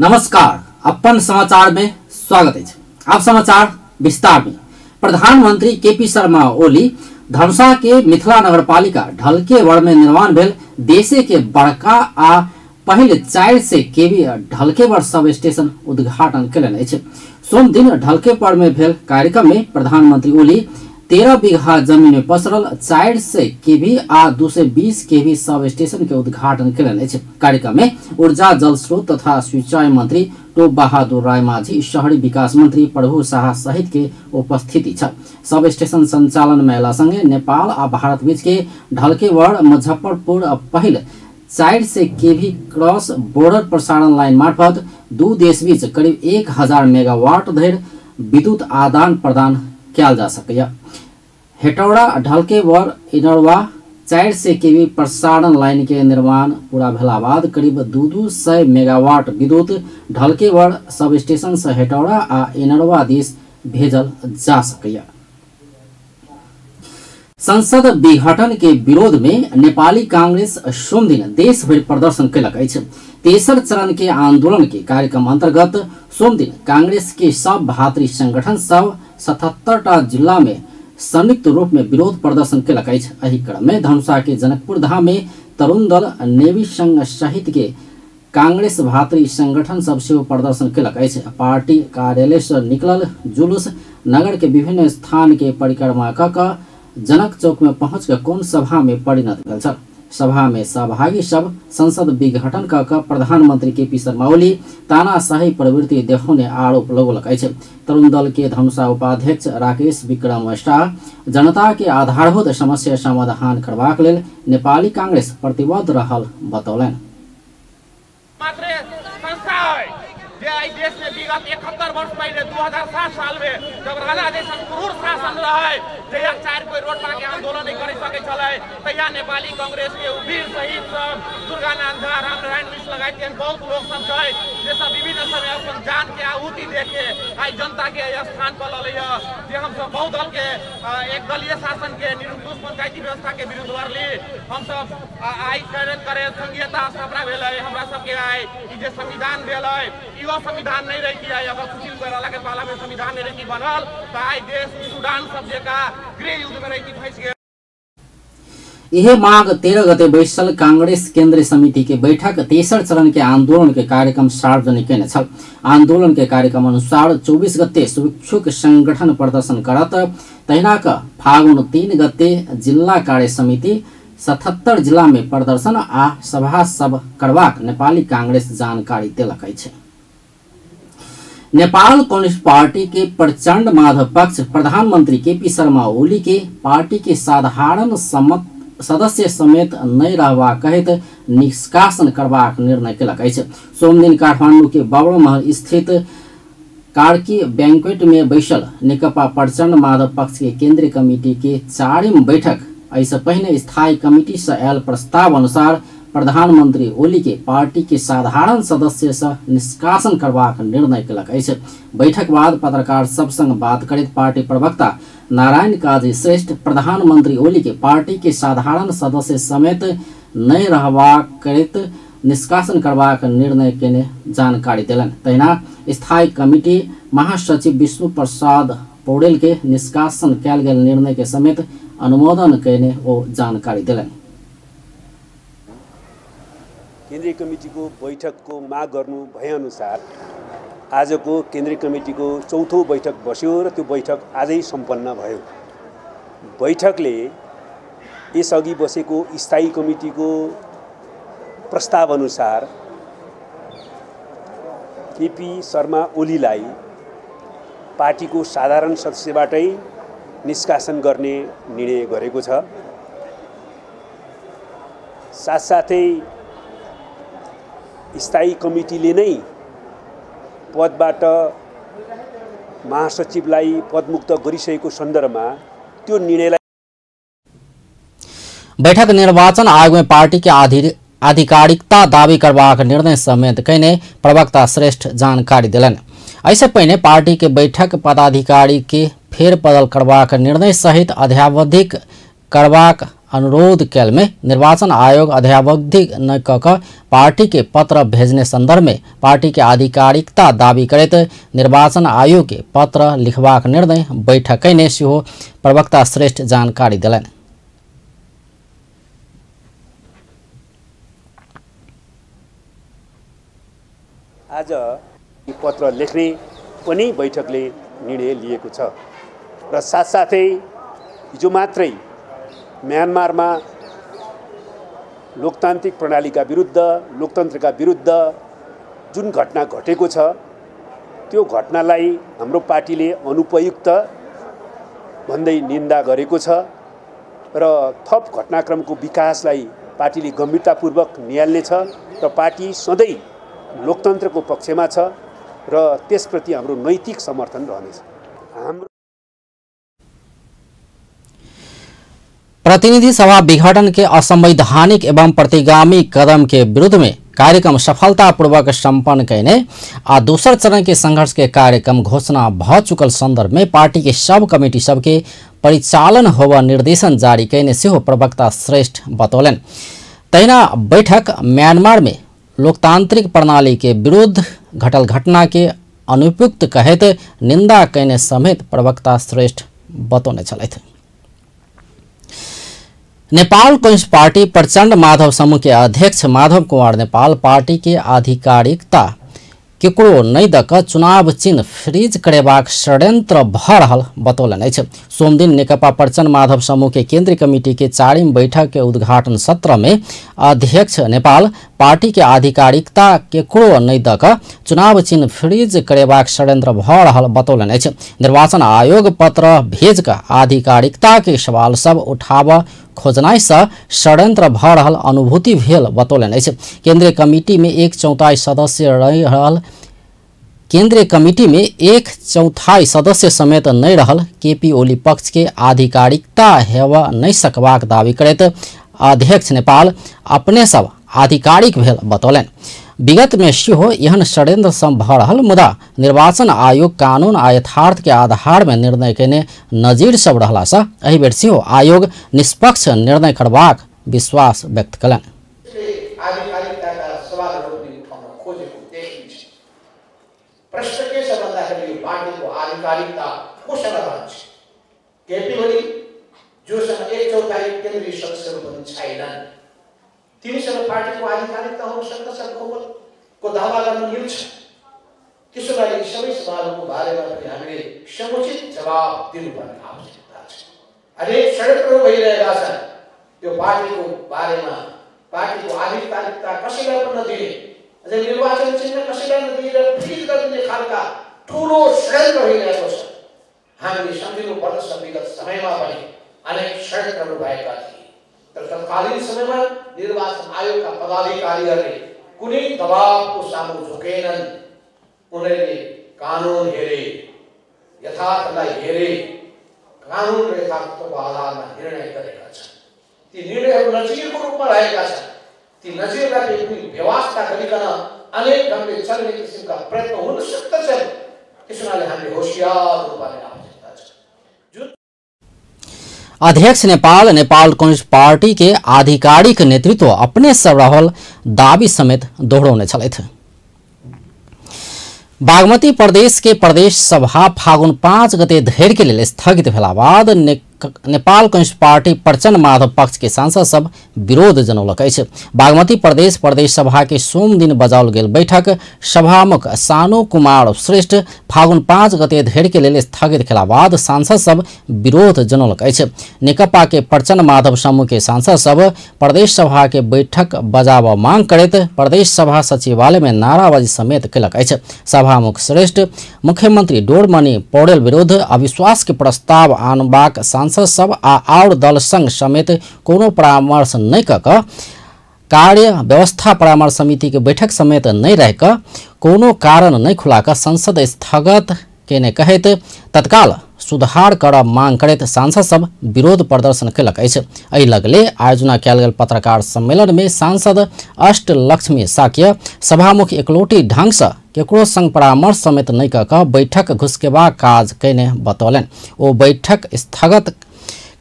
नमस्कार, अपन समाचार में स्वागत है। अब समाचार विस्तार में। प्रधानमंत्री केपी शर्मा ओली धनुषा के मिथिला नगरपालिका ढलकेवर में निर्माण भेल देशे के बड़का आ पहले 4 से केवी ढलकेवर सब स्टेशन उद्घाटन कयलनि अछि। सोम दिन ढलकेवर में भेल कार्यक्रम में प्रधानमंत्री ओली 13 बीघा जमीन में पसरल 4 से केवी आ 220 केवी सब स्टेशन के उद्घाटन कयलनि अछि। कार्यक्रम में ऊर्जा जल स्रोत तथा सिंचाई मंत्री टोप बहादुर राय माझी, शहरी विकास मंत्री प्रभु शाह सहित के उपस्थिति छ। सब स्टेशन संचालन मेला संगे नेपाल आ भारत बीच के ढलकेवर मुजफ्फरपुर पहल 4 से केवी क्रॉस बॉर्डर प्रसारण लाइन मार्फत दू देश बीच करीब 1000 मेगावाट धरि विद्युत आदान प्रदान किया जा सकै। हेटौड़ा ढलकेवर इनरवा 4 से केवी प्रसारण लाइन के निर्माण पूरा भेला बाद करीब 200 मेगावाट विद्युत ढलकेवर सब स्टेशन से हेटौड़ा आ इनरवा दिस भेजल जा सकै। संसद विघटन के विरोध में नेपाली कांग्रेस सोम दिन देश भरि प्रदर्शन कयलक अछि। तेसर चरण के आंदोलन के कार्यक्रम अंतर्गत सोम दिन कांग्रेस के सब भातृ संगठन सब 77टा जिला में संयुक्त रूप में विरोध प्रदर्शन कयलक अछि। एहि क्रम में धनुषा के जनकपुर धाम में तरुण दल, नेवी संघ सहित के कांग्रेस भातृ संगठन सब सेहो प्रदर्शन कयलक अछि। पार्टी कार्यालय से निकलल जुलूस नगर के विभिन्न स्थान के परिक्रमा कऽ जनक चौक में पहुंच कर कौन सभा में परिणत भेल छल। सभा में सहभागी सब संसद विघटन कऽ प्रधानमंत्री केपी शर्मा ओली तानाशाही प्रवृत्ति देखाउने आरोप लगौलक अछि। तरुण दल के धनुषा उपाध्यक्ष राकेश विक्रम शाह जनता के आधारभूत समस्या समाधान करबाक लेल नेपाली कांग्रेस प्रतिबद्ध रहल बतौलनि। देश में विगत 71 वर्ष पहले 2007 साल में जब राजा जैसन क्रूर शासन रहे, जया 4 कोई रोड पर के आंदोलन नहीं कर सके चले, तैया नेपाली कांग्रेस के वीर शहीद सब दुर्गानंद झा, रामनारायण मिश्र लगायत के बहुत लोग सब छै जे सब विभिन्न समय अपन जान के आहुति देके आई जनता के स्थान पर ललैया। जे हम सब बहुत दल के एक दलीय शासन के निरंकुश पंचायती व्यवस्था के विरुद्ध लड़ली। हम सब आई करे संघीयता स्थापना भेलै, हमरा सब के आई ई जे संविधान भेलै इहो संविधान नहीं रही किया। अगर सुशील कोइराला के पाला में संविधान नहीं रही बनल तो आई देश सूडान सब जगह गृह युद्ध में रही फंस गया। यह माघ 13 गते बैसल कांग्रेस केंद्रीय समिति के बैठक तेसर चरण के आंदोलन के कार्यक्रम सार्वजनिक केने छल। आंदोलन के कार्यक्रम अनुसार 24 गते शुभेच्छुक संगठन प्रदर्शन करत, तहिना क फागुन 3 गते जिला कार्य समिति 77 जिला में प्रदर्शन आ सभा सब करबाक नेपाली कांग्रेस जानकारी देलक अछि। नेपाल कम्युनिस्ट पार्टी के प्रचंड माधव पक्ष प्रधानमंत्री केपी शर्मा ओली के पार्टी के साधारण सदस्य समेत नहीं रहबा कहत निष्कासन करबाक निर्णय कयलक अछि। सोम दिन काठमांडू के बाबा महल स्थित कार्की बैंक्वेट में बैसल नेकपा प्रचंड माधव पक्ष के केंद्रीय कमिटी के 4वीं बैठक ऐसे पहले स्थायी कमिटी से आयल प्रस्ताव अनुसार प्रधानमंत्री ओली के पार्टी के साधारण सदस्य से निष्कासन करबाक निर्णय कयलक अछि। बैठक बाद पत्रकार सब संग बात करैत पार्टी प्रवक्ता नारायण काजी श्रेष्ठ प्रधानमंत्री ओली के पार्टी के साधारण सदस्य समेत नहीं रहबाक करैत निष्कासन करबाक निर्णय केने जानकारी देलनि। तहिना स्थायी कमिटी महासचिव विष्णु प्रसाद पौडेल के निष्कासन कयल गेल निर्णय के समेत अनुमोदन केने ओ जानकारी देलनि। केन्द्रीय कमिटीको बैठकको माग गर्नु भएअनुसार आजको केन्द्रीय कमिटीको चौथो बैठक बस्यो र त्यो बैठक आजै सम्पन्न भयो। बैठकले यसअघि बसेको स्थायी कमिटीको प्रस्ताव अनुसार केपी शर्मा ओलीलाई पार्टीको साधारण सदस्यबाटै निष्कासन गर्ने निर्णय गरेको छ। साथसाथै स्थायी कमिटीले नै पदबाट महासचिवलाई पदमुक्त गरिसकेको सन्दर्भमा त्यो निर्णयलाई बैठक निर्वाचन आयोग में पार्टी के आधिकारिकता दावी करबाक निर्णय समेत कयने प्रवक्ता श्रेष्ठ जानकारी दिलन। ऐसे पहले पार्टी के बैठक पदाधिकारी के फेर बदल करबाक निर्णय सहित अध्यावधिक करबाक अनुरोध कैल में निर्वाचन आयोग अध्यावधि न क पार्टी के पत्र भेजने संदर्भ में पार्टी के आधिकारिकता दावी करैत निर्वाचन आयोग के पत्र लिखबाक निर्णय बैठक ने सेहो प्रवक्ता श्रेष्ठ जानकारी दिलनि। आज यी पत्र लेख्ने पनि बैठकले निर्णय लिएको छ र साथसाथै हिजो मात्रै म्यानमारमा लोकतान्त्रिक प्रणालीका विरुद्ध लोकतन्त्रका विरुद्ध जुन घटना घटेको छ त्यो घटनालाई हाम्रो पार्टीले अनुपयुक्त भन्दै निन्दा गरेको छ र थप घटनाक्रमको विकासलाई पार्टीले गम्भीरतापूर्वक निहाल्नेछ र पार्टी सधैँ लोकतन्त्रको पक्षमा छ र त्यसप्रति हाम्रो नैतिक समर्थन रहनेछ। हाम्रो प्रतिनिधि सभा विघटन के असंवैधानिक एवं प्रतिगामी कदम के विरुद्ध में कार्यक्रम सफलतापूर्वक संपन्न करने आ दूसर चरण के संघर्ष के कार्यक्रम घोषणा भ चुकल संदर्भ में पार्टी के सब कमेटी सबके परिचालन होवा निर्देशन जारी करने से प्रवक्ता श्रेष्ठ बतौलन। तहिना बैठक म्यांमार में लोकतांत्रिक प्रणाली के विरुद्ध घटल घटना के अनुपयुक्त कहते निंदा करने समेत प्रवक्ता श्रेष्ठ बतौने चले थे। नेपाल कम्युनिस्ट पार्टी प्रचंड माधव समूह के अध्यक्ष माधव कुमार नेपाल पार्टी के आधिकारिकता केकरो नहीं दक चुनाव चिन्ह फ्रीज करेबाक षड्यंत्र भ रहल बतौलन अछि। सोमदिन नेकपा प्रचंड माधव समूह के केंद्रीय कमेटी के 4वीं बैठक के उद्घाटन सत्र में अध्यक्ष नेपाल पार्टी के आधिकारिकता केकरो नहीं दक चुनाव चिन्ह फ्रीज करेबाक षड्यंत्र भ रहल बतौलन अछि। निर्वाचन आयोग पत्र भेज का आधिकारिकता के सवाल सब उठाव खोजनाई से षड्यंत्र भ रहल अनुभूति भेल बतौलन अछि। केंद्रीय कमेटी में 1/4 सदस्य रहल केंद्रीय कमेटी में 1/4 सदस्य समेत नहीं रहल केपी ओली पक्ष के आधिकारिकता हेवा नहीं सकबाक दावी करैत अध्यक्ष नेपाल अपने सब आधिकारिक भेल बतौलन। विगत में सेहो एहन षड्यंत्र सब भ रहल मुदा निर्वाचन आयोग कानून आ यथार्थ के आधार में निर्णय केने नजीर सब रहला से एहि बेर सेहो आयोग निष्पक्ष निर्णय करबाक विश्वास व्यक्त कलन। प्रश्न के छ भन्दाखेरि पार्टीको आधिकारिकता कोसँग रहन्छ? केपी ओली जोसँग 1/4 केन्द्रीय सदस्यहरू पनि छैनन्, तिनीसँग पार्टीको आधिकारिकता हुन सक्दछ दावा गर्न मिल्छ। त्यसो भए यी सबै सवालहरूको बारेमा पनि हामीले समुचित जवाब दिनुपर्ने आवश्यकता छ। अनेक षड्यन्त्रहरू भइरहेका छन्। त्यो पार्टीको बारेमा पार्टीको आधिकारिकता कसैलाई पनि नदिने, अझै निर्वाचन चिन्ह कसैलाई नदिएर फ्रिज गरिदिने खालका ठुलो षड्यन्त्र भइरहेको छ। हामीले सम्झिनुपर्दछ विगत समयमा पनि अनेक षड्यन्त्रहरू भएका थिए, तर तत्कालीन समयमा निर्वाचन आयोगका पदाधिकारीहरूले कुनै दबावको सामु झुकेनन्। उनीहरूले कानुन हेरे, यथार्थलाई हेरे, कानुन र यथार्थको आधारमा निर्णय गरेका छन्। ती निर्णयहरू नजिरको रूपमा रहेका छन्। ती नजिरलाई कुनै व्यवस्था गरिकन अनेक ढङ्गले चल्ने किसिमका प्रयत्न हुन सक्दछन्। त्यसैले हामीले होशियार रूपले आवश्यकता छ। अध्यक्ष नेपाल कम्युनिस्ट पार्टी के आधिकारिक नेतृत्व अपने सब रहल दावी समेत दोहराउने छले थे। बागमती प्रदेश के प्रदेश सभा फागुन 5 गते धैर्य के लिए स्थगित भेला बाद नेपाल कम्युनिस्ट पार्टी प्रचंड माधव पक्ष के सांसद सब विरोध जनौलक अछि। बागमती प्रदेश सभा के सोम दिन बजाओल गेल बैठक सभामुख सानु कुमार श्रेष्ठ फागुन 5 गते धैर्य के लेल स्थगित केला बाद सांसद सब विरोध जनौलक अछि। नेकपा के प्रचंड माधव समूह के सांसद सब प्रदेश सभा के बैठक बजाब मांग करैत प्रदेश सभा सचिवालय में नाराबाजी समेत केलक अछि। सभामुख श्रेष्ठ मुख्यमंत्री डोरमणि पौडेल विरुद्ध अविश्वास के प्रस्ताव आनबाक सांसद सब और दल संघ समेत कोनो परामर्श नहीं कक कार्य व्यवस्था परामर्श समिति के बैठक समेत नहीं रह कोनो कारण नहीं खुलाक संसद स्थगित केने कहत तत्काल सुधार कर मांग करत सांसद सब विरोध प्रदर्शन केलक अछि। एहि लगले आयोजना कयल गेल पत्रकार सम्मेलन में सांसद अष्टलक्ष्मी साक्य सभामुख एकलोटी ढंग से केकरो संग परामर्श समेत नहीं कक बैठक घुसकेबा काज कैने बतौलन। ओ बैठक स्थगित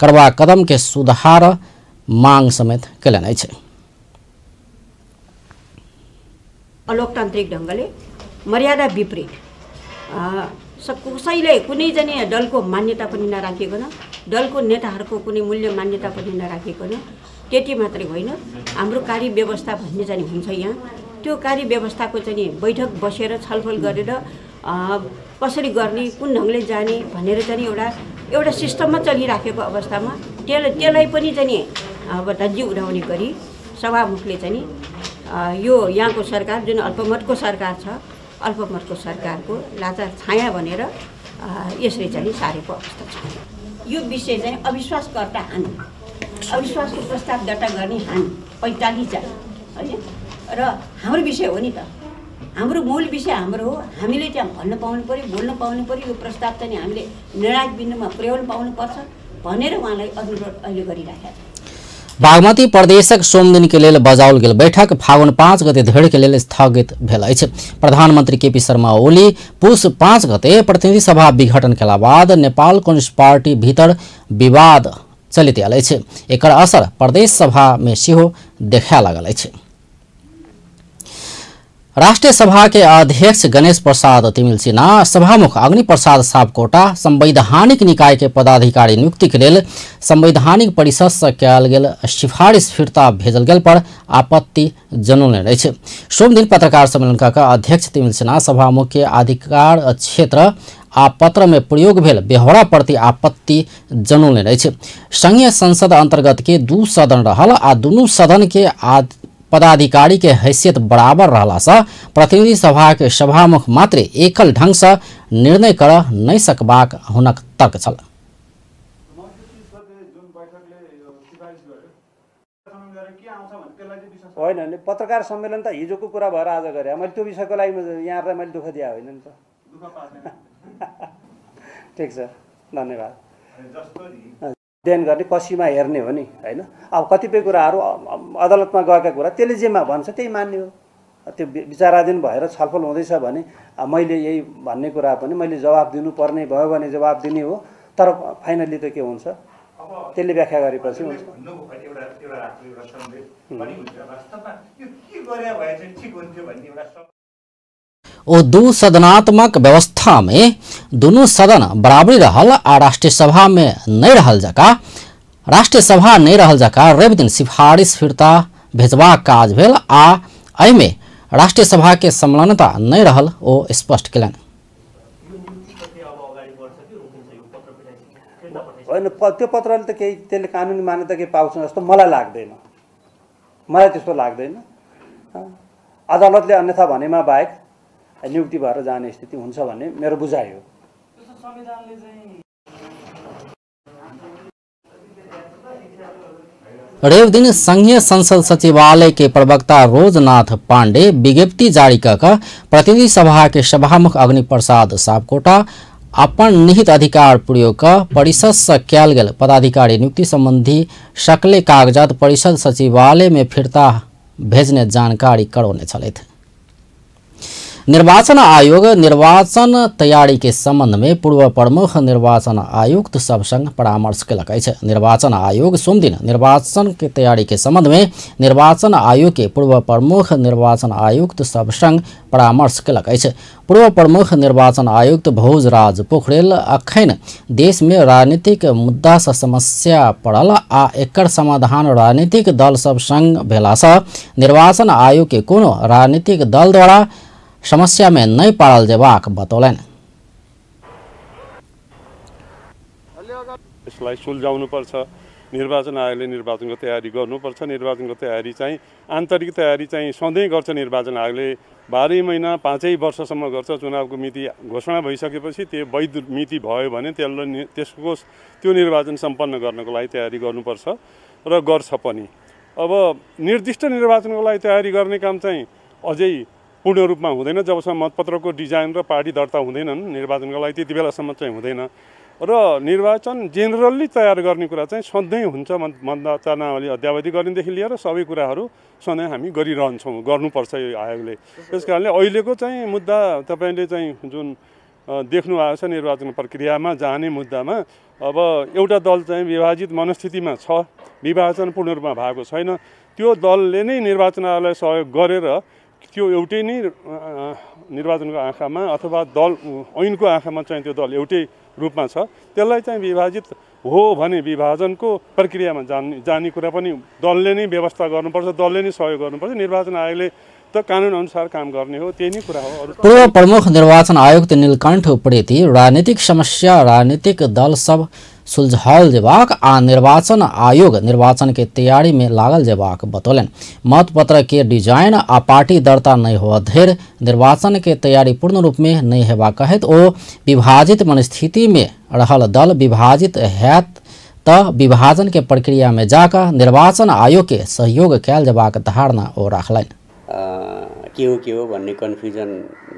करबा कदम के सुधार माग समेत केलनै छ। अलोकतान्त्रिक ढङ्गले मर्यादा विपरीत कसैले कुनै चाहिँ दलको मान्यता पनि नराखिकन, दलको नेताहरूको कुनै मूल्य मान्यता पनि नराखिकन, त्यति मात्रै होइन, हाम्रो कार्य व्यवस्था भन्ने चाहिँ हुन्छ यहाँ। त्यो कार्य व्यवस्थाको चाहिँ बैठक बसेर छलफल गरेर कसरी गर्ने, कुन ढङ्गले जाने भनेर चाहिँ एउटा सिस्टममा चलिराखेको अवस्थामा त्यसलाई पनि चाहिँ अब धज्जी उडाउने गरी सभामुखले चाहिँ यो यहाँको सरकार जुन अल्पमतको सरकार छ, अल्पमतको सरकारको लाचार छाया भनेर यसले चाहिँ सारेको अवस्था छ। यो विषय चाहिँ अविश्वासकर्ता हानि, अविश्वासको प्रस्ताव दर्ता गर्ने हानि 45 जना होइन। र हाम्रो विषय हो नि त, हाम्रो मूल विषय हाम्रो हो। हामीले त्यहाँ भन्न पाउनु पऱ्यो, बोल्न पाउनु पऱ्यो, यो प्रस्ताव चाहिँ हामीले निर्णायक बिन्दुमा पुर्याउनु पाउनुपर्छ भनेर उहाँलाई अनुरोध अहिले गरिराखेका छौँ। बागमती प्रदेशक सोमदिन के लेल बजाओल गेल बैठक फागुन 5 गते धरि के लेल स्थगित भेल अछि। प्रधानमंत्री केपी शर्मा ओली पुष 5 गते प्रतिनिधि सभा विघटन केला बाद नेपाल कम्युनिस्ट पार्टी भीतर विवाद चलित आयल अछि। एकर असर प्रदेश सभा में सेहो देखा लागल अछि। राष्ट्रीय सभा के अध्यक्ष गणेश प्रसाद तिमिल सिन्हा, सभामुख अग्नि प्रसाद सापकोटा संवैधानिक निकाय के पदाधिकारी नियुक्ति के लेल संवैधानिक परिषद से कयल गेल सिफारिश फिर्ता भेजल गेल पर आपत्ति जनौने अछि। सोम दिन पत्रकार सम्मेलन कऽ अध्यक्ष तिमिल सिन्हा सभामुख के अधिकार क्षेत्र आ पत्र में प्रयोग भेल बेहोरा प्रति आपत्ति जनौने अछि। संघीय संसद अंतर्गत के 2 सदन रहल आ दुनू सदन के पदाधिकारी के हैसियत बराबर रहला से प्रतिनिधि सभा के सभामुख मात्र एकल ढंग से निर्णय कर नहीं सकबाक हुनक तर्क छल। होइन नि पत्रकार सम्मेलन त हिजोको कुरा भएर आज गरे, मैले त्यो विषयको लागि यहाँलाई मैले दुःख दिए होइन नि त। ठिक छ, धन्यवाद। अध्ययन गर्ने कसीमा हेर्ने हो नि होइन। अब कतिपय कुराहरू अदालतमा गएका कुरा त्यसले जेमा भन्छ त्यही मान्ने हो। त्यो विचाराधीन भएर छलफल हुँदैछ भने मैले यही भन्ने कुरा पनि मैले जवाब दिनुपर्ने भयो भने जवाब दिने हो। तर फाइनली त के हुन्छ त्यसले व्याख्या गरेपछि हुन्छ। ओ 2 सदनात्मक व्यवस्था में दोनों सदन बराबरी रहल आ राष्ट्रीय सभा में नहीं रहल जका रवि दिन सिफारिश फिरता भेजबाक काज भेल आ एहिमे राष्ट्रीय सभा के संलग्नता नहीं रहल ओ स्पष्ट केलनि। होइन त्यो पत्रले त केही त्यसले कानुनी मान्यता के पाउँछ जस्तो मलाई लाग्दैन। मलाई त्यस्तो लाग्दैन। अदालतले अन्यथा भनेमा बाहेक नियुक्ति भएर जाने स्थिति हुन्छ भन्ने मेरो बुझाइ हो। रवि दिन संघीय संसद सचिवालय के प्रवक्ता रोजनाथ पांडे विज्ञप्ति जारी कर प्रतिनिधि सभा के सभामुख अग्नि प्रसाद सापकोटा अपन निहित अधिकार प्रयोग कर परिषद से कयल गेल पदाधिकारी नियुक्ति संबंधी सकले कागजात परिषद सचिवालय में फिरता भेजने जानकारी करौने छलथि। निर्वाचन आयोग निर्वाचन तैयारी के संबंध में पूर्व प्रमुख निर्वाचन आयुक्त सब संग परामर्श केलक अछि। निर्वाचन आयोग सोम दिन निर्वाचन के तैयारी के संबंध में निर्वाचन आयोग के पूर्व प्रमुख निर्वाचन आयुक्त सब संग परामर्श केलक अछि। पूर्व प्रमुख निर्वाचन आयुक्त भोजराज पोखरेल अखन देश में राजनीतिक मुद्दा से समस्या पड़ल आ एकर समाधान राजनीतिक दल सब संग भेला से निर्वाचन आयोग के कोनो राजनीतिक दल द्वारा समस्या में नहीं पारल जेबाक बतौलन। यसलाई सुल्झाउनुपर्छ। निर्वाचन आयोगले निर्वाचनको तयारी गर्नुपर्छ। निर्वाचनको तयारी चाहिँ आन्तरिक तयारी चाहिँ सधैँ गर्छ। निर्वाचन आयोगले 12 महिना 5 वर्षसम्म गर्छ। चुनावको मिति घोषणा भइसकेपछि त्यो वैध मिति भयो भने त्यो निर्वाचन सम्पन्न गर्नको लागि तयारी गर्नुपर्छ र गर्छ पनि। अब निर्दिष्ट निर्वाचनको लागि तयारी गर्ने काम चाहिँ अझै पूर्ण रूपमा हुँदैन जबसम्म मतपत्रको डिजाइन र पार्टी दर्ता हुँदैनन्। निर्वाचनको लागि त्यति बेलासम्म चाहिँ हुँदैन र निर्वाचन जेनरली तयार गर्ने कुरा चाहिँ सधैँ हुन्छ। मतदातावली अद्यावधि गर्नेदेखि लिएर सबै कुराहरू सधैँ हामी गरिरहन्छौँ, गर्नुपर्छ यो आयोगले। त्यसकारणले अहिलेको चाहिँ मुद्दा तपाईले चाहिँ जुन देख्नु भएको छ निर्वाचन प्रक्रियामा जाने मुद्दामा। अब एउटा दल चाहिँ विभाजित मनस्थितिमा छ, विभाजन पूर्ण रूपमा भएको छैन। त्यो दलले नै निर्वाचन आयोगलाई सहयोग गरेर त्यो एउटै नै निर्वाचनको आँखामा अथवा दल ऐनको आँखामा चाहिँ त्यो दल एउटै रूपमा छ, त्यसलाई चाहिँ विभाजित हो भने विभाजनको प्रक्रियामा जाने कुरा पनि दलले नै व्यवस्था गर्नुपर्छ, दलले नै सहयोग गर्नुपर्छ। निर्वाचन आयोगले त कानुन अनुसार काम गर्ने हो, त्यही नै कुरा हो। पूर्व प्रमुख निर्वाचन आयुक्त नीलकण्ठ उप्रेती राजनीतिक समस्या राजनीतिक दल सब सुलझाल जेबाक आ निर्वाचन आयोग निर्वाचन के तैयारी में लागल जेबाक बतौलन। मतपत्र के डिजाइन आ पार्टी दर्ता नहीं हो धैर निर्वाचन के तैयारी पूर्ण रूप में नहीं हेबा कहत ओ विभाजित मनस्थिति में रहल दल विभाजित हैत त विभाजन के प्रक्रिया में जाकर निर्वाचन आयोग के सहयोग कैल जेबाक धारणा ओ राखलन। के हो भन्ने कन्फ्युजन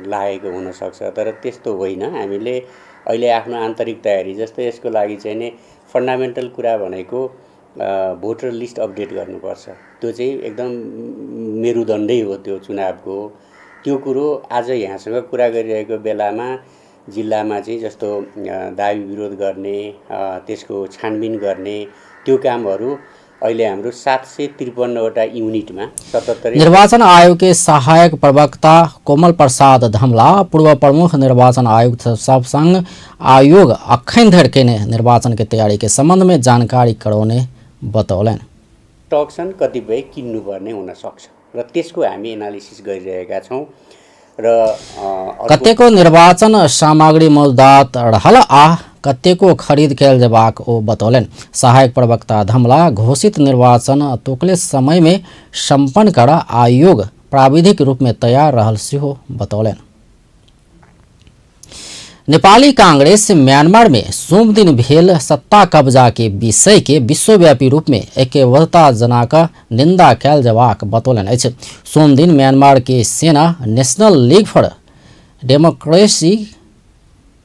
लागेको हुनसक्छ, तर त्यस्तो होइन। हामीले अहिले आफ्नो आन्तरिक तयारी जस्तै यसको लागि चाहिँ नि फन्डामेन्टल कुरा भनेको भोटर लिस्ट अपडेट गर्नुपर्छ। त्यो चाहिँ एकदम मेरुदण्डै हो त्यो चुनावको। त्यो कुरो आज यहाँसँग कुरा गरिरहेको बेलामा जिल्लामा चाहिँ जस्तो दाबी विरोध गर्ने, त्यसको छानबिन गर्ने, त्यो कामहरू अहिले हाम्रो 753 वटा युनिटमा 77। निर्वाचन आयोग के सहायक प्रवक्ता कोमल प्रसाद धमला पूर्व प्रमुख निर्वाचन आयुक्त सब संघ आयोग अखन धरि के निर्वाचन के तैयारी के संबंध में जानकारी कराउने बतौलन। टक्सन कतिपय किन्नुपर्ने हुन सक्छ र त्यसको हामी एनालिसिस गरिरहेका छौं र कतेको निर्वाचन सामग्री मौजूद रहल आ कतेको खरीद कैल जेबाक ओ बतौलन। सहायक प्रवक्ता धमला घोषित निर्वाचन तोकले समय में संपन्न कर आयोग प्राविधिक रूप में तैयार रहल सिहो बतौलन। नेपाली कांग्रेस म्यांमार में सोम दिन भेल सत्ता कब्जा के विषय के विश्वव्यापी रूप में ऐक्यबद्धता जनाक निंदा कैल जेबाक बतौलन अछि। सोम दिन म्यांमार के सेना नेशनल लीग फॉर डेमोक्रेसी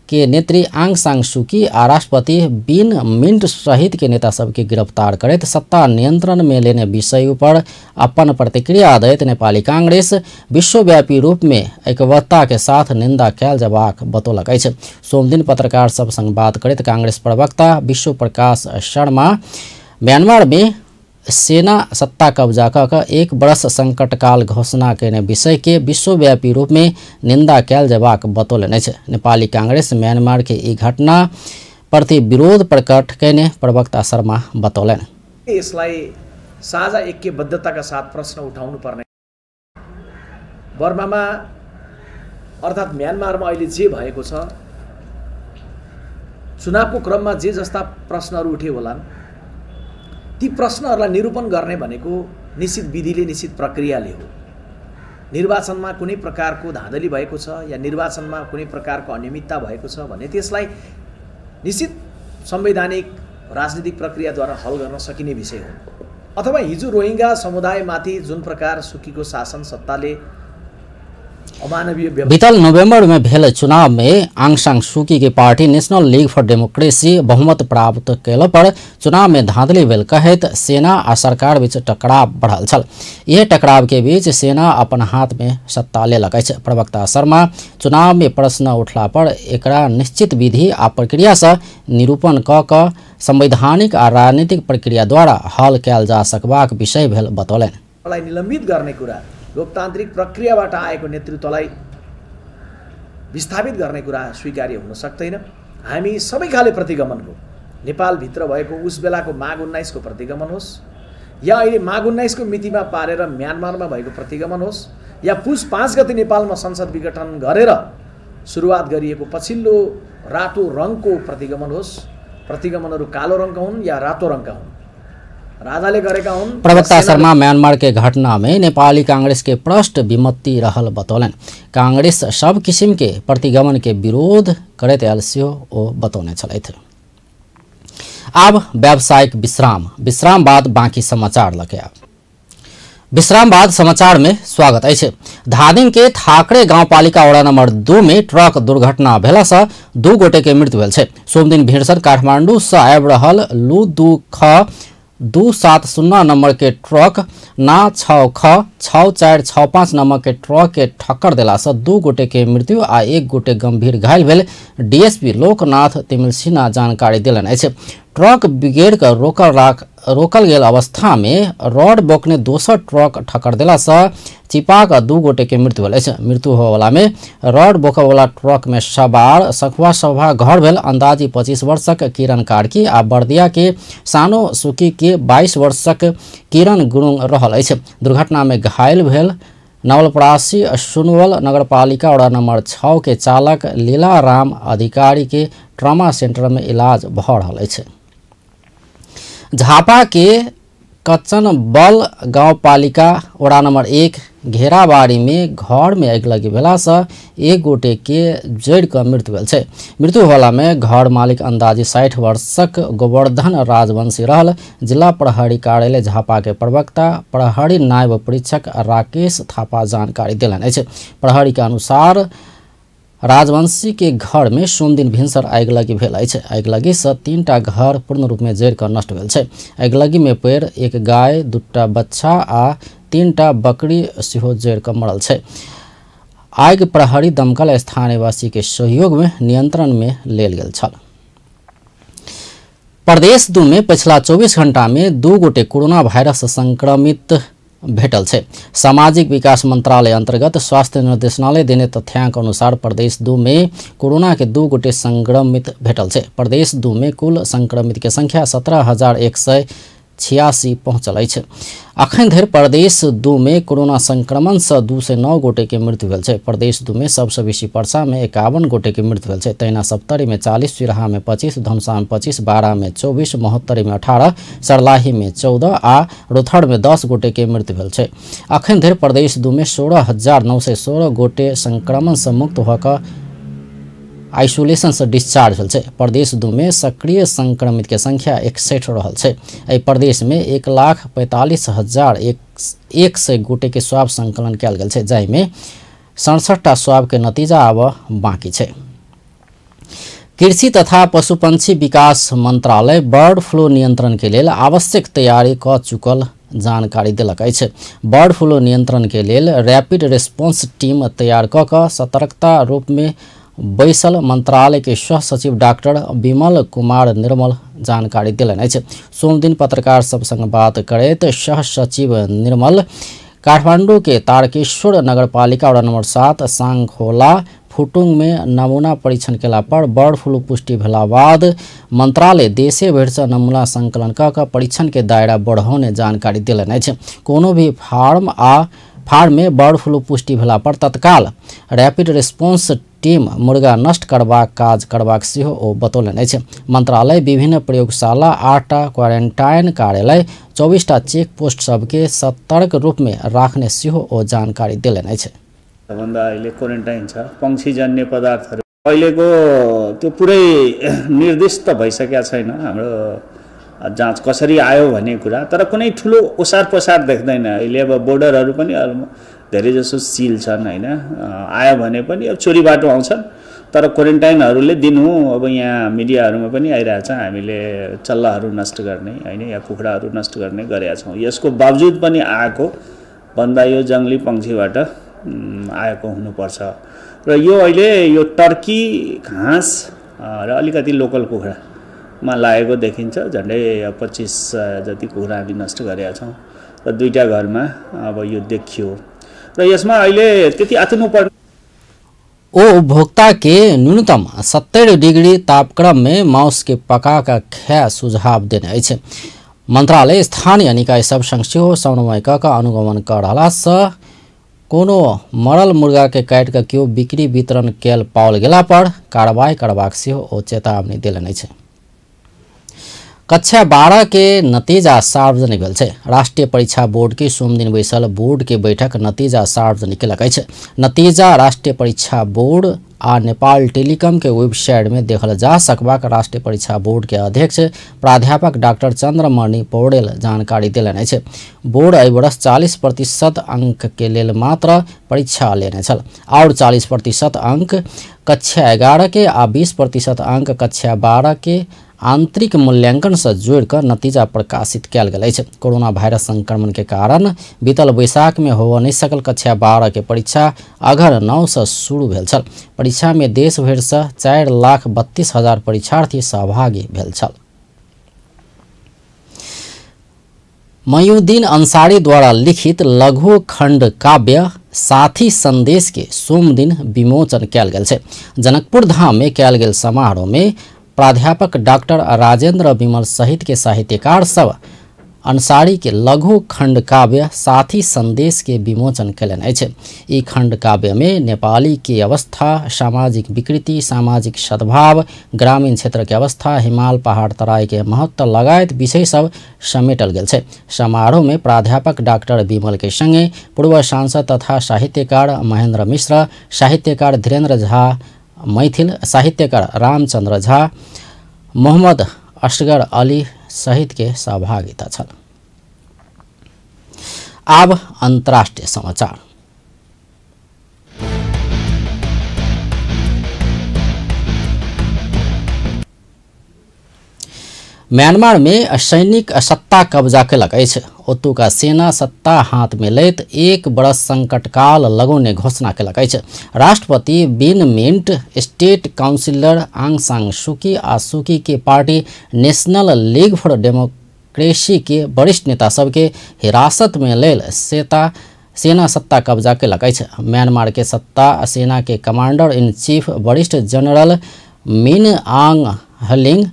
के नेत्री आंग सान सू की आ राष्ट्रपति विन मिंट सहित के नेता सबके गिरफ्तार करते सत्ता नियंत्रण में लेने विषय पर अपन प्रतिक्रिया दैत नेपाली कांग्रेस विश्वव्यापी रूप में ऐक्यबद्धता के साथ निंदा कैल जेबाक बतौलक अछि। सोम दिन पत्रकार सब संग बात करते कांग्रेस प्रवक्ता विश्व प्रकाश शर्मा म्यांमार में सेना सत्ता कब्जा कर 1 वर्ष संकट काल घोषणा करने विषय के विश्वव्यापी रूप में निंदा कैल जेबाक बतौलन अछि। नेपाली कांग्रेस म्यांमार के ई घटना प्रति विरोध प्रकट करने प्रवक्ता शर्मा बतौलन। यसलाई साझा ऐक्यबद्धताका साथ प्रश्न उठाउनु पर्ने। बर्मामा अर्थात् म्यानमारमा अहिले जे भएको छ, चुनावको क्रममा जे जस्ता प्रश्नहरू उठे होलान्, ती प्रश्नहरूलाई निरूपण गर्ने भनेको निश्चित विधिले निश्चित प्रक्रियाले हो। निर्वाचनमा कुनै प्रकारको धाँधली भएको छ या निर्वाचनमा कुनै प्रकारको अनियमितता भएको छ भने त्यसलाई निश्चित संवैधानिक राजनीतिक प्रक्रियाद्वारा हल गर्न सकिने विषय हो। अथवा हिजो रोहिंग्या समुदायमाथि जुन प्रकार सुकीको शासन सत्ताले बीतल नवंबर में भेल चुनाव में आंग सान सू की के party national league for democracy बहुमत प्राप्त कैल पर चुनाव में धांधली भेल कहत सेना आ सरकार बीच टकराव बढ़ल छल। यह टकराव के बीच सेना अपन हाथ में सत्ता लेलक अछि। प्रवक्ता शर्मा चुनाव में प्रश्न उठला पर एकरा निश्चित विधि आ प्रक्रिया से निरूपण क संवैधानिक आ राजनीतिक प्रक्रिया द्वारा हल कैल जा सकबाक विषय भेल बतौलन। निलम्बित गर्ने कुरा, लोकतान्त्रिक प्रक्रियाबाट आएको नेतृत्वलाई विस्थापित गर्ने कुरा स्वीकार्य हुन सक्दैन। हामी सबै खाले प्रतिगमनको नेपालभित्र भएको उस बेलाको माघ 19 को प्रतिगमन होस् या अहिले माघ 19 को मितिमा पारेर म्यानमारमा भएको प्रतिगमन होस् या पुस 5 गते नेपालमा संसद विघटन गरेर सुरुवात गरिएको पछिल्लो रातो रङको प्रतिगमन होस्, प्रतिगमनहरू कालो रङका हुन् या रातो रङका हुन्, राजाले गरेका हुन्। प्रवक्ता शर्मा म्यांमार के घटना में नेपाली कांग्रेस के पृष्ठ विमति रहल बतौलन। कांग्रेस सब किसिम के प्रतिगमन के विरोध करते आयल सेहो ओ बतौने छलथि। अब व्यावसायिक विश्राम बाद बाकी समाचार लगे। विश्राम बाद समाचार में स्वागत है। धादिङ के थाकड़े गाउँपालिका वडा नंबर 2 में ट्रक दुर्घटना भेला से 2 गोटे के मृत्यु भेल छै। सोम दिन भिनसर काठमाडौँ से आबि रहल लू 2 ख 270 नंबर के ट्रक ना 6ख 6465 नंबर के ट्रक के ठक्कर देला से 2 गोटे के मृत्यु आ 1 गोटे गंभीर घायल भेल। डीएसपी लोकनाथ तिमिल सिन्हा जानकारी देलनि अछि। ट्रक ब्रिगेड के रोकल गेल अवस्था में रॉड बोकने दोसर ट्रक ठक्कर देला से चिपाक 2 गोटे के मृत्यु भेल अछि। मृत्यु होवला में रॉड बोकय वाला ट्रक में सवार सखुआ सभा घर भेल अंदाजी 25 वर्षक किरण कार्की आ बर्दिया के सानो सुकी के 22 वर्षक किरण गुरुङ रहल अछि। दुर्घटना में घायल भेल नवलपरासी सुनवल नगरपालिका वड़ा नंबर 6 के चालक लीलाराम अधिकारी के ट्रॉमा सेंटर में इलाज भ रहल अछि। झापा के कच्चनबल गाउँपालिका वड़ा नंबर 1 घेराबाड़ी में घर में आगि लगी भेला से 1 गोटे के जड़ के मृत्यु भेल छै। मृत्यु होला में घर मालिक अंदाजी 60 वर्षक गोवर्धन राजवंशी रहल। जिला प्रहरी कार्यालय झापा के प्रवक्ता प्रहरी नायब परीक्षक राकेश थापा जानकारी देलनि अछि। प्रहरी के अनुसार राजवंशी के घर में सोम दिन भिनसर आगिलगी भेल अछि। आगिलगी से 3टा घर पूर्ण रूप में जरि कऽ नष्ट भेल छै। आगिलगी में पेड़ 1 गाय 2टा बच्चा आ 3टा बकरी सेहो जरि कऽ मरल छै। आगि प्रहरी दमकल स्थानीयवासी के सहयोग में नियंत्रण में लेल गेल छल। प्रदेश 2 में पिछला 24 घंटा में 2 गोटे कोरोना वायरस संक्रमित भेटल छै। सामाजिक विकास मंत्रालय अंतर्गत स्वास्थ्य निर्देशनालय देने तथ्यांक अनुसार प्रदेश 2 में कोरोना के 2 गोटे संक्रमित भेटल छै। प्रदेश 2 में कुल संक्रमित के संख्या 17,186 पहुंचल अछि। अखन धरि प्रदेश 2 में कोरोना संक्रमण से 2 से 9 गोटे के मृत्यु भेल छै। प्रदेश 2 में सबसे बेसी पर्सा में 51 गोटे के मृत्यु भेल छै। तहिना सप्तरी में 40, सिराहा में 25, धनुषा में 25, बारा में 24, महोत्तरी में 18, सरलाही में 14 आ रोथड़ में 10 गोटे के मृत्यु भेल छै। अखन धरि प्रदेश 2 में 16,916 गोटे संक्रमण से मुक्त होकर आइसोलेशन से डिस्चार्ज भेल छै। प्रदेश 2 में सक्रिय संक्रमित के संख्या 61 रहल छै। एहि प्रदेश में 1,45,100 गोटे के स्वाब संकलन कयल गेल छै, जाहि में 67टा स्वाब के नतीजा आब बाकी छै। कृषि तथा पशुपक्षी विकास मंत्रालय बर्ड फ्लू नियंत्रण के लेल आवश्यक तैयारी क चुकल जानकारी देलक अछि। बर्ड फ्लू नियंत्रण के लेल रैपिड रेस्पॉन्स टीम तैयार क सतर्कता रूप में बैसल मंत्रालय के सह सचिव डॉक्टर विमल कुमार निर्मल जानकारी देलनि अछि। सोम दिन पत्रकार सब संग बात करैत सह सचिव निर्मल काठमांडू के तारकेश्वर नगरपालिका वड़ा नंबर 7 सांखोला फुटुंग में नमूना परीक्षण केला पर बर्ड फ्लू पुष्टि भेला बाद मंत्रालय देशे भरि से नमूना संकलन क परीक्षण के दायरा बढ़ाउने जानकारी देलनि अछि। कोनो भी फार्म में बर्ड फ्लू पुष्टि भेला पर तत्काल रैपिड रेस्पॉन्स टीम मुर्गा नष्ट करबाक काज करबाक सेहो ओ बतौलनि अछि। मंत्रालय विभिन्न प्रयोगशाला 8टा क्वारंटाइन कार्यालय 24टा चेक पोस्ट सबके सतर्क रूप में राख्ने सेहो ओ जानकारी देलनि अछि। भन्दा अहिले क्वारंटाइन छ पंक्षीजन्य पदार्थहरू अहिलेको त्यो पुरै निर्दिष्ट भइसकेको छैन हाम्रो जाँच कसरी आयो भन्ने कुरा। तर कुनै ठुलो ओसार पसार देख्दैन। अहिले अब बोर्डरहरू पनि धेरै जसो सिल छन् हैन। आयो भने पनि अब चोरी बाटो आउँछन्। तर क्वारंटाइनहरूले दिनु अब यहाँ मिडियाहरूमा पनि आइरहेछ हामीले चल्लाहरू नष्ट गर्ने हैन या कुखुराहरू नष्ट गर्ने गरेका छौं। यसको बावजुद पनि आएको भन्दा यो जंगली पंक्षीबाट आएको हुनुपर्छ। र यो अहिले यो टर्की घाँस र अलिकति लोकल कुखुरामा लागेको देखिन्छ। झन्डै 25 जति कुखुरा हामी नष्ट गरेका छौं र 2टा घरमा अब यो देखियो। र यसमा अहिले त्यति आत्नु पर्ने उपभोक्ता के न्यूनतम 70 डिग्री तापक्रम में मांस के पका का खाय सुझाव देने अछि। मंत्रालय स्थानीय निकाय सब संग सेहो समन्वय क अनुगमन कर रहला से कोनो मरल मुर्गा के काटि के केओ बिक्री वितरण कैल पाओल गेला पर कार्रवाई करबाक सेहो ओ चेतावनी देलनि अछि। कक्षा 12 के नतीजा सार्वजनिक भेल छै। राष्ट्रीय परीक्षा बोर्ड के सोम दिन बैसल बोर्ड के बैठक नतीजा सार्वजनिक केलक अछि। नतीजा राष्ट्रीय परीक्षा बोर्ड आ नेपाल टेलीकॉम के वेबसाइट में देखल जा सकबाक राष्ट्रीय परीक्षा बोर्ड के अध्यक्ष प्राध्यापक डॉक्टर चंद्रमणि पौडेल जानकारी देलनि अछि। बोर्ड एहि वर्ष 40% अंक के लेल मात्र परीक्षा लेने छल और 40% अंक कक्षा 11 के आ 20% अंक कक्षा 12 के आंतरिक मूल्यांकन से जोड़कर नतीजा प्रकाशित किया गया है। कोरोना वायरस संक्रमण के कारण बीतल वैशाख में हो नहीं सकल कक्षा 12 के परीक्षा अगहन 9 से शुरू भेल छल। परीक्षा में देश भर से 4,32,000 परीक्षार्थी सहभागी भेल छल। मयूद्दीन अंसारी द्वारा लिखित लघु खंड काव्य साथी संदेश के सोम दिन विमोचन कयल गेल छै। जनकपुर धाम में कयल गेल समारोह में प्राध्यापक डॉक्टर राजेंद्र विमल सहित के साहित्यकार सब अंसारी के लघु खंड काव्य साथी संदेश के विमोचन कयलनि अछि। ई खंड काव्य में नेपाली के अवस्था, सामाजिक विकृति, सामाजिक सद्भाव, ग्रामीण क्षेत्र के अवस्था, हिमाल पहाड़ तराई के महत्व लगायत विषय सब समेटल गेल छै। समारोह में प्राध्यापक डॉक्टर विमल के संगे पूर्व सांसद तथा साहित्यकार महेंद्र मिश्र, साहित्यकार धीरेन्द्र झा मैथिल, साहित्यकार रामचंद्र झा, मोहम्मद असगर अली सहित के सहभागिता छल। अब अंतर्राष्ट्रीय समाचार। म्यांमार में सैनिक सत्ता कब्जा कयलक अछि। ओतुका सेना सत्ता हाथ में लैत 1 बरस संकटकाल लगौने घोषणा कयलक अछि। राष्ट्रपति विन मिंट, स्टेट काउंसिलर आंग सान सुकी आ सुकी के party national league for democracy के वरिष्ठ नेता सबके हिरासत में लेल सेना सत्ता कब्जा कयलक अछि। म्यांमार के सत्ता सेना के कमांडर इन चीफ वरिष्ठ जनरल मिन आंग हलिंग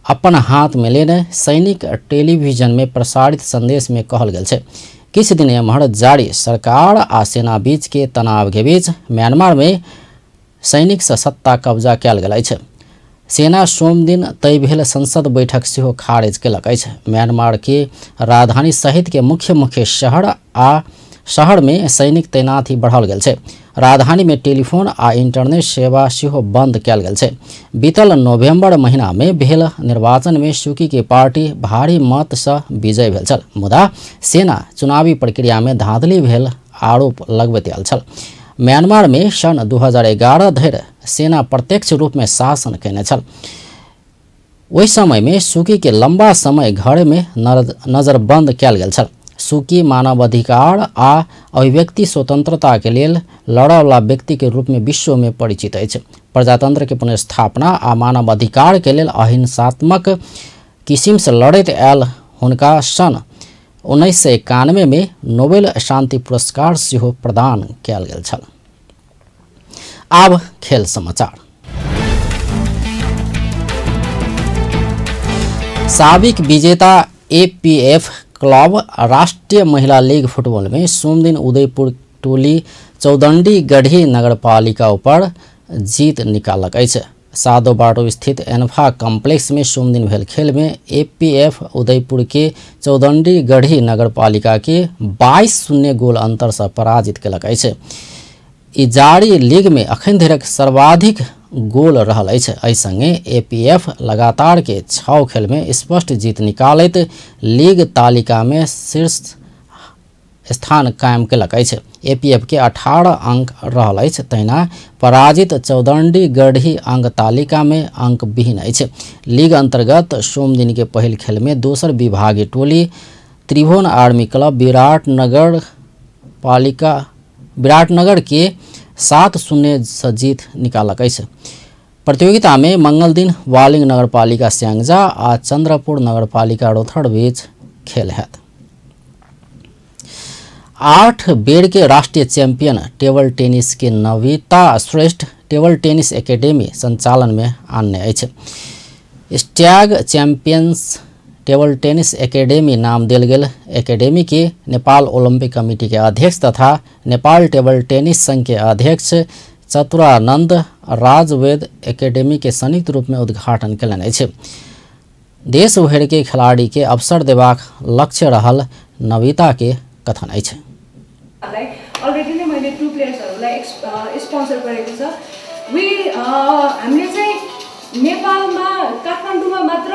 अपन हाथ में लेने सैनिक टेलीविजन में प्रसारित संदेश में कहल गेल छै। किछ दिन एम्हर जारी सरकार आ सेना बीच के तनाव के बीच म्यांमार में सैनिक से सत्ता कब्जा कयल गेल अछि। सेना सोम दिन तय भेल संसद बैठक सेहो खारिज कयलक अछि। म्यांमार के राजधानी सहित के मुख्य शहर में सैनिक तैनाती बढ़ाओल गेल छै। राजधानी में टेलीफोन आ इंटरनेट सेवा सेहो बंद कयल गेल छै। बीतल नवंबर महीना में भेल निर्वाचन में सुकी के पार्टी भारी मत से विजय भेल छल, मुदा सेना चुनावी प्रक्रिया में धांधली भेल आरोप लगबैत आयल छल। म्यांमार में सन 2011 धरि सेना प्रत्यक्ष रूप में शासन कयने छल। ओहि समय में सुकी के लंबा समय घर में नजरबंद कयल गेल छल। सुकी मानवाधिकार आ अभिव्यक्ति स्वतंत्रता के लेल लड़ावला व्यक्ति के रूप में विश्व में परिचित अछि। प्रजातंत्र के पुनर्स्थापना आ मानवाधिकार के लेल अहिंसात्मक किसिम से लड़ैत आयल हुनका सन 1991 में नोबेल शांति पुरस्कार सेहो प्रदान कयल गेल छल। आब खेल समाचार। साबिक विजेता एपीएफ क्लब राष्ट्रीय महिला लीग फुटबॉल में सोम दिन उदयपुर टोली चौदंडी गढ़ी नगरपालिका ऊपर जीत निकालक अछि। सादो बाटो स्थित एन्फा कॉम्प्लेक्स में सोम दिन भेल खेल में एपीएफ उदयपुर के चौदंडी गढ़ी नगरपालिका के 22-0 गोल अंतर से पराजित कयलक अछि। ई जारी लीग में अखन धरिक सर्वाधिक गोल रहल अछि। एहि संगे एपीएफ लगातार के 6 खेल में स्पष्ट जीत निकालैत लीग तालिका में शीर्ष स्थान कायम कयलक अछि। एपीएफ के 18 अंक रहल अछि, तहिना पराजित चौदंडी गढ़ी अंक तालिका में अंक विहीन अछि। लीग अंतर्गत सोम दिन के पहिल खेल में दोसर विभागीय टोली त्रिभुवन आर्मी क्लब विराटनगर के 7-0 से जीत निकालक अछि। प्रतियोगिता में मंगल दिन वालिंग नगरपालिका स्यांगजा आ चंद्रपुर नगरपालिका रोथड़ बीच खेल हैत। 8 बेर के राष्ट्रीय चैंपियन टेबल टेनिस के नविता श्रेष्ठ टेबल टेनिस एकेडमी संचालन में आनने अछि। Stag champions table tennis academy नाम देल गेल एकेडमी के नेपाल ओलंपिक कमेटी के अध्यक्ष तथा नेपाल टेबल टेनिस संघ के अध्यक्ष चतुरानंद राजवेद एकेडमी के संयुक्त रूप में उद्घाटन कयलनि अछि। देश भरि के खिलाड़ी के अवसर देबाक लक्ष्य रहल नविता के कथन अछि। अलरेडी नै मैले 2 प्लेयर्सहरुलाई स्पोन्सर गरेको छ। हामीले चाहिँ नेपालमा काठमाडौँमा मात्र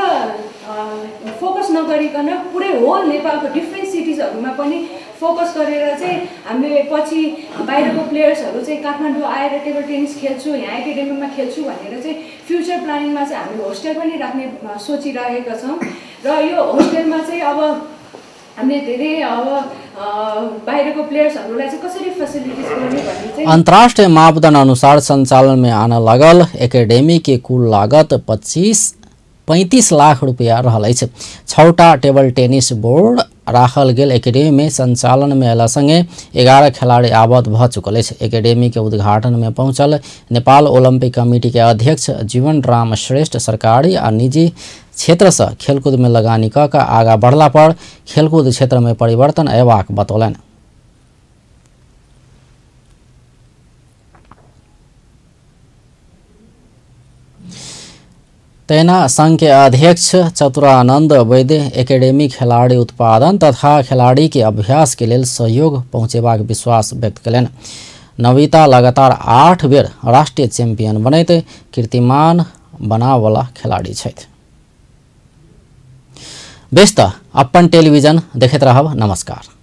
फोकस नगरिकन पुरै होल नेपालको डिफ्रेन्ट सिटिजहरुमा पनि फोकस गरेर चाहिँ हामीले पछि बाहिरको प्लेयर्सहरू चाहिँ काठमाडौँ आएर टेबल टेनिस खेल्छु, यहाँ एकाडेमीमा खेल्छु भनेर चाहिँ फ्युचर प्लानिङमा चाहिँ हामीले होस्टेल पनि राख्ने सोचिरहेका छौँ। र यो होस्टेलमा चाहिँ अब हामीले धेरै अब बाहिरको प्लेयर्सहरूलाई चाहिँ कसरी फेसिलिटिज गर्ने भन्ने चाहिँ अंतर्राष्ट्रीय मापदंड अनुसार संचालन में आने लगल एकेडमी के कुल लागत 35 लाख रुपया रहल अछि। 6टा टेबल टेनिस बोर्ड राखल गेल एकेडमी में संचालन में अयला संगे 11 खिलाड़ी आबद्ध भ चुकल अछि। एकेडमी के उद्घाटन में पहुंचल नेपाल ओलंपिक कमिटी के अध्यक्ष जीवन राम श्रेष्ठ सरकारी आ निजी क्षेत्र से खेलकूद में लगानी क आगा बढ़ला पर खेलकूद क्षेत्र में परिवर्तन अयबाक बतौलनि। तेना संघ के अध्यक्ष चतुरानंद वैद्य एकेडमी खिलाड़ी उत्पादन तथा खिलाड़ी के अभ्यास के लिए सहयोग पहुंचेबाक विश्वास व्यक्त कयलनि। नविता लगातार 8 बेर राष्ट्रीय चैंपियन बनैत कीर्तिमान बनावला खिलाड़ी छथि। बेस्त अपन टेलीविजन देखैत रहब। नमस्कार।